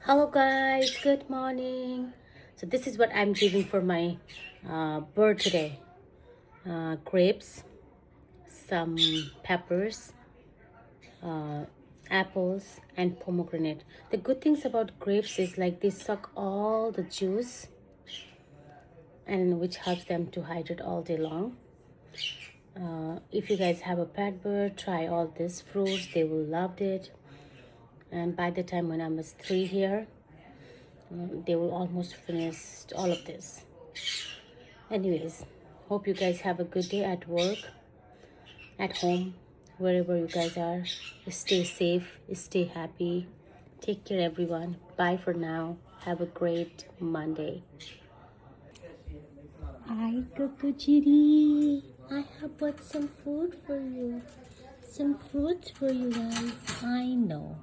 Hello guys, good morning. So this is what I'm giving for my bird today. Grapes, some peppers, uh, apples and pomegranate. The good things about grapes is like they suck all the juice and which helps them to hydrate all day long. If you guys have a pet bird, try all these fruits. They will love it. And by the time when I was 3 here, they will almost finish all of this. Anyways, hope you guys have a good day at work, at home, wherever you guys are. Stay safe, stay happy. Take care, everyone. Bye for now. Have a great Monday. Hi, Coco Chitty. I have bought some food for you. Some fruits for you guys. I know.